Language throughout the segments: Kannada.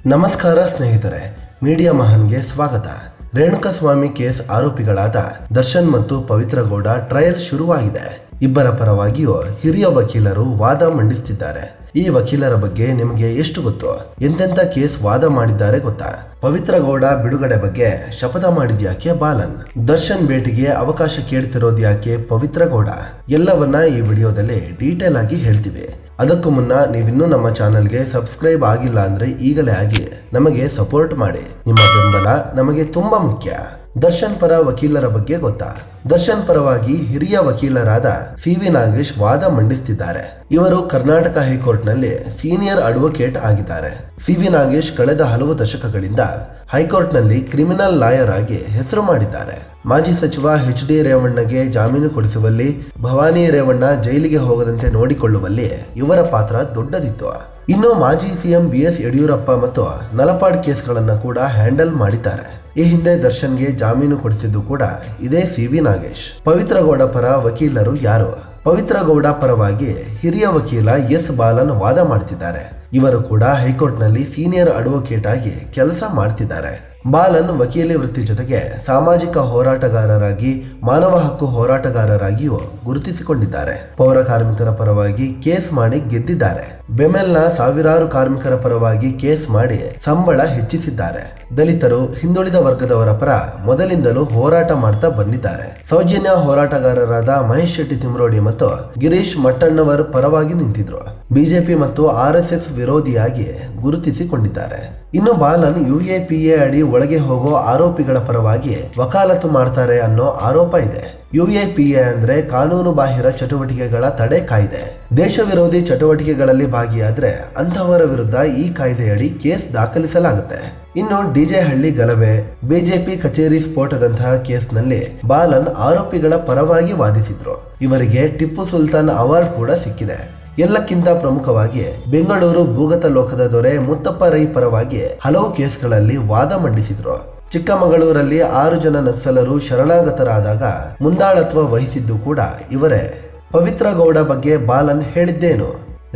ನಮಸ್ಕಾರ ಸ್ನೇಹಿತರೆ, ಮೀಡಿಯಾ ಮಹಾನ್ಗೆ ಸ್ವಾಗತ. ರೇಣುಕಾಸ್ವಾಮಿ ಕೇಸ್ ಆರೋಪಿಗಳಾದ ದರ್ಶನ್ ಮತ್ತು ಪವಿತ್ರ ಗೌಡ ಟ್ರಯಲ್ ಶುರುವಾಗಿದೆ. ಇಬ್ಬರ ಪರವಾಗಿಯೂ ಹಿರಿಯ ವಕೀಲರು ವಾದ ಮಂಡಿಸುತ್ತಿದ್ದಾರೆ. ಈ ವಕೀಲರ ಬಗ್ಗೆ ನಿಮಗೆ ಎಷ್ಟು ಗೊತ್ತು? ಎಂತೆಂಥ ಕೇಸ್ ವಾದ ಮಾಡಿದ್ದಾರೆ ಗೊತ್ತಾ? ಪವಿತ್ರ ಗೌಡ ಬಿಡುಗಡೆ ಬಗ್ಗೆ ಶಪಥ ಮಾಡಿದ್ಯಾಕೆ ಬಾಲನ್? ದರ್ಶನ್ ಭೇಟಿಗೆ ಅವಕಾಶ ಕೇಳ್ತಿರೋದು ಯಾಕೆ ಪವಿತ್ರ ಗೌಡ? ಎಲ್ಲವನ್ನ ಈ ವಿಡಿಯೋದಲ್ಲಿ ಡೀಟೇಲ್ ಆಗಿ ಹೇಳ್ತೀವಿ. ಅದಕ್ಕೂ ಮುನ್ನ ನೀವಿನ್ನೂ ನಮ್ಮ ಚಾನಲ್ಗೆ ಸಬ್ಸ್ಕ್ರೈಬ್ ಆಗಿಲ್ಲ ಅಂದ್ರೆ ಈಗಲೇ ಆಗಿ ನಮಗೆ ಸಪೋರ್ಟ್ ಮಾಡಿ. ನಿಮ್ಮ ಬೆಂಬಲ ನಮಗೆ ತುಂಬಾ ಮುಖ್ಯ. ದರ್ಶನ್ ಪರ ವಕೀಲರ ಬಗ್ಗೆ ಗೊತ್ತಾ? ದರ್ಶನ್ ಪರವಾಗಿ ಹಿರಿಯ ವಕೀಲರಾದ ಸಿ.ವಿ. ನಾಗೇಶ್ ವಾದ ಮಂಡಿಸುತ್ತಿದ್ದಾರೆ. ಇವರು ಕರ್ನಾಟಕ ಹೈಕೋರ್ಟ್ನಲ್ಲಿ ಸೀನಿಯರ್ ಅಡ್ವೊಕೇಟ್ ಆಗಿದ್ದಾರೆ. ಸಿ.ವಿ. ನಾಗೇಶ್ ಕಳೆದ ಹಲವು ದಶಕಗಳಿಂದ ಹೈಕೋರ್ಟ್ನಲ್ಲಿ ಕ್ರಿಮಿನಲ್ ಲಾಯರ್ ಆಗಿ ಹೆಸರು ಮಾಡಿದ್ದಾರೆ. ಮಾಜಿ ಸಚಿವ ಎಚ್.ಡಿ. ರೇವಣ್ಣಗೆ ಜಾಮೀನು ಕೊಡಿಸುವಲ್ಲಿ, ಭವಾನಿ ರೇವಣ್ಣ ಜೈಲಿಗೆ ಹೋಗದಂತೆ ನೋಡಿಕೊಳ್ಳುವಲ್ಲಿ ಇವರ ಪಾತ್ರ ದೊಡ್ಡದಿತ್ತು. ಇನ್ನು ಮಾಜಿ ಸಿಎಂ ಬಿ.ಎಸ್. ಯಡಿಯೂರಪ್ಪ ಮತ್ತು ನಲಪಾಡ್ ಕೇಸ್ಗಳನ್ನು ಕೂಡ ಹ್ಯಾಂಡಲ್ ಮಾಡಿದ್ದಾರೆ. ಈ ಹಿಂದೆ ದರ್ಶನ್ಗೆ ಜಾಮೀನು ಕೊಡಿಸಿದ್ದು ಕೂಡ ಇದೇ ಸಿ.ವಿ. ನಾಗೇಶ್. ಪವಿತ್ರ ಗೌಡ ಪರ ವಕೀಲರು ಯಾರು? ಪವಿತ್ರ ಗೌಡ ಪರವಾಗಿ ಹಿರಿಯ ವಕೀಲ ಎಸ್. ಬಾಲನ್ ವಾದ ಮಾಡ್ತಿದ್ದಾರೆ. ಇವರು ಕೂಡ ಹೈಕೋರ್ಟ್ನಲ್ಲಿ ಸೀನಿಯರ್ ಅಡ್ವೊಕೇಟ್ ಆಗಿ ಕೆಲಸ ಮಾಡ್ತಿದ್ದಾರೆ. ಬಾಲನ್ ವಕೀಲಿ ವೃತ್ತಿ ಜೊತೆಗೆ ಸಾಮಾಜಿಕ ಹೋರಾಟಗಾರರಾಗಿ, ಮಾನವ ಹಕ್ಕು ಹೋರಾಟಗಾರರಾಗಿಯೂ ಗುರುತಿಸಿಕೊಂಡಿದ್ದಾರೆ. ಪೌರ ಕಾರ್ಮಿಕರ ಪರವಾಗಿ ಕೇಸ್ ಮಾಡಿ ಗೆದ್ದಿದ್ದಾರೆ. ಬೆಮೆಲ್ನ ಸಾವಿರಾರು ಕಾರ್ಮಿಕರ ಪರವಾಗಿ ಕೇಸ್ ಮಾಡಿ ಸಂಬಳ ಹೆಚ್ಚಿಸಿದ್ದಾರೆ. ದಲಿತರು, ಹಿಂದುಳಿದ ವರ್ಗದವರ ಪರ ಮೊದಲಿಂದಲೂ ಹೋರಾಟ ಮಾಡ್ತಾ ಬಂದಿದ್ದಾರೆ. ಸೌಜನ್ಯ ಹೋರಾಟಗಾರರಾದ ಮಹೇಶ್ ಶೆಟ್ಟಿ ತಿಮ್ರೋಡಿ ಮತ್ತು ಗಿರೀಶ್ ಮಟ್ಟಣ್ಣವರ್ ಪರವಾಗಿ ನಿಂತಿದ್ರು. ಬಿಜೆಪಿ ಮತ್ತು RSS ವಿರೋಧಿಯಾಗಿ ಗುರುತಿಸಿಕೊಂಡಿದ್ದಾರೆ. ಇನ್ನು ಬಾಲನ್ UAPA ಅಡಿ ಒಳಗೆ ಹೋಗೋ ಆರೋಪಿಗಳ ಪರವಾಗಿ ವಕಾಲತ್ತು ಮಾಡ್ತಾರೆ ಅನ್ನೋ ಆರೋಪ ಇದೆ. UAPA ಅಂದ್ರೆ ಕಾನೂನು ಬಾಹಿರ ಚಟುವಟಿಕೆಗಳ ತಡೆ ಕಾಯ್ದೆ. ದೇಶ ವಿರೋಧಿ ಚಟುವಟಿಕೆಗಳಲ್ಲಿ ಭಾಗಿಯಾದ್ರೆ ಅಂತಹವರ ವಿರುದ್ಧ ಈ ಕಾಯ್ದೆಯಡಿ ಕೇಸ್ ದಾಖಲಿಸಲಾಗುತ್ತೆ. ಇನ್ನು DJ ಹಳ್ಳಿ ಗಲಭೆ, ಬಿಜೆಪಿ ಕಚೇರಿ ಸ್ಫೋಟದಂತಹ ಕೇಸ್ನಲ್ಲಿ ಬಾಲನ್ ಆರೋಪಿಗಳ ಪರವಾಗಿ ವಾದಿಸಿದ್ರು. ಇವರಿಗೆ ಟಿಪ್ಪು ಸುಲ್ತಾನ್ ಅವಾರ್ಡ್ ಕೂಡ ಸಿಕ್ಕಿದೆ. ಎಲ್ಲಕ್ಕಿಂತ ಪ್ರಮುಖವಾಗಿ ಬೆಂಗಳೂರು ಭೂಗತ ಲೋಕದ ದೊರೆ ಮುತ್ತಪ್ಪ ರೈ ಪರವಾಗಿ ಹಲವು ಕೇಸ್ಗಳಲ್ಲಿ ವಾದ ಮಂಡಿಸಿದ್ರು. ಚಿಕ್ಕಮಗಳೂರಲ್ಲಿ 6 ಜನ ನಕ್ಸಲರು ಶರಣಾಗತರಾದಾಗ ಮುಂದಾಳತ್ವ ವಹಿಸಿದ್ದು ಕೂಡ ಇವರೇ. ಪವಿತ್ರ ಗೌಡ ಬಗ್ಗೆ ಬಾಲನ್ ಹೇಳಿದ್ದೇನು?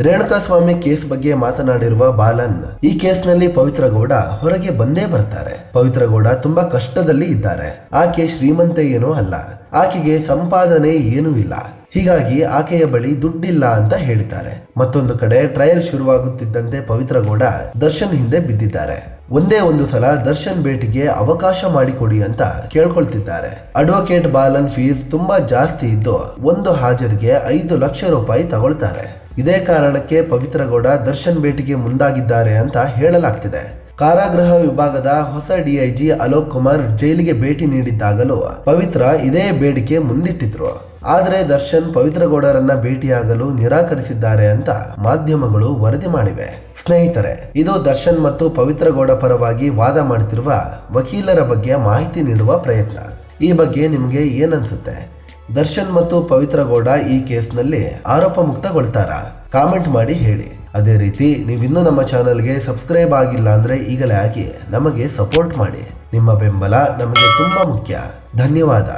ರೇಣುಕಾಸ್ವಾಮಿ ಕೇಸ್ ಬಗ್ಗೆ ಮಾತನಾಡಿರುವ ಬಾಲನ್, ಈ ಕೇಸ್ನಲ್ಲಿ ಪವಿತ್ರ ಗೌಡ ಹೊರಗೆ ಬಂದೇ ಬರ್ತಾರೆ. ಪವಿತ್ರ ಗೌಡ ತುಂಬಾ ಕಷ್ಟದಲ್ಲಿ ಇದ್ದಾರೆ. ಆಕೆ ಶ್ರೀಮಂತೆ ಏನೂ ಅಲ್ಲ. ಆಕೆಗೆ ಸಂಪಾದನೆ ಏನೂ ಇಲ್ಲ. ಹೀಗಾಗಿ ಆಕೆಯ ಬಳಿ ದುಡ್ಡಿಲ್ಲ ಅಂತ ಹೇಳಿದ್ದಾರೆ. ಮತ್ತೊಂದು ಕಡೆ ಟ್ರಯಲ್ ಶುರುವಾಗುತ್ತಿದ್ದಂತೆ ಪವಿತ್ರ ಗೌಡ ದರ್ಶನ್ ಹಿಂದೆ ಬಿದ್ದಿದ್ದಾರೆ. ಒಂದೇ ಒಂದು ಸಲ ದರ್ಶನ್ ಭೇಟಿಗೆ ಅವಕಾಶ ಮಾಡಿಕೊಡಿ ಅಂತ ಕೇಳ್ಕೊಳ್ತಿದ್ದಾರೆ. ಅಡ್ವೊಕೇಟ್ ಬಾಲನ್ ಫೀಸ್ ತುಂಬಾ ಜಾಸ್ತಿ ಇದ್ದು ಒಂದು ಹಾಜರಿಗೆ 5 ಲಕ್ಷ ರೂಪಾಯಿ ತಗೊಳ್ತಾರೆ. ಇದೇ ಕಾರಣಕ್ಕೆ ಪವಿತ್ರ ಗೌಡ ದರ್ಶನ್ ಭೇಟಿಗೆ ಮುಂದಾಗಿದ್ದಾರೆ ಅಂತ ಹೇಳಲಾಗ್ತಿದೆ. ಕಾರಾಗೃಹ ವಿಭಾಗದ ಹೊಸ DIG ಅಲೋಕ್ ಕುಮಾರ್ ಜೈಲಿಗೆ ಭೇಟಿ ನೀಡಿದ್ದಾಗಲೂ ಪವಿತ್ರ ಇದೇ ಬೇಡಿಕೆ ಮುಂದಿಟ್ಟಿದ್ರು. ಆದರೆ ದರ್ಶನ್ ಪವಿತ್ರ ಗೌಡರನ್ನ ಭೇಟಿಯಾಗಲು ನಿರಾಕರಿಸಿದ್ದಾರೆ ಅಂತ ಮಾಧ್ಯಮಗಳು ವರದಿ ಮಾಡಿವೆ. ಸ್ನೇಹಿತರೆ, ಇದು ದರ್ಶನ್ ಮತ್ತು ಪವಿತ್ರ ಗೌಡ ಪರವಾಗಿ ವಾದ ಮಾಡುತ್ತಿರುವ ವಕೀಲರ ಬಗ್ಗೆ ಮಾಹಿತಿ ನೀಡುವ ಪ್ರಯತ್ನ. ಈ ಬಗ್ಗೆ ನಿಮಗೆ ಏನನ್ಸುತ್ತೆ? ದರ್ಶನ್ ಮತ್ತು ಪವಿತ್ರ ಗೌಡ ಈ ಕೇಸ್ನಲ್ಲಿ ಆರೋಪ ಮುಕ್ತಗೊಳ್ತಾರಾ? ಕಾಮೆಂಟ್ ಮಾಡಿ ಹೇಳಿ. ಅದೇ ರೀತಿ ನೀವಿನ್ನೂ ನಮ್ಮ ಚಾನಲ್ಗೆ ಸಬ್ಸ್ಕ್ರೈಬ್ ಆಗಿಲ್ಲ ಅಂದ್ರೆ ಈಗಲೇ ಆಗಿ ನಮಗೆ ಸಪೋರ್ಟ್ ಮಾಡಿ. ನಿಮ್ಮ ಬೆಂಬಲ ನಮಗೆ ತುಂಬಾ ಮುಖ್ಯ. ಧನ್ಯವಾದ.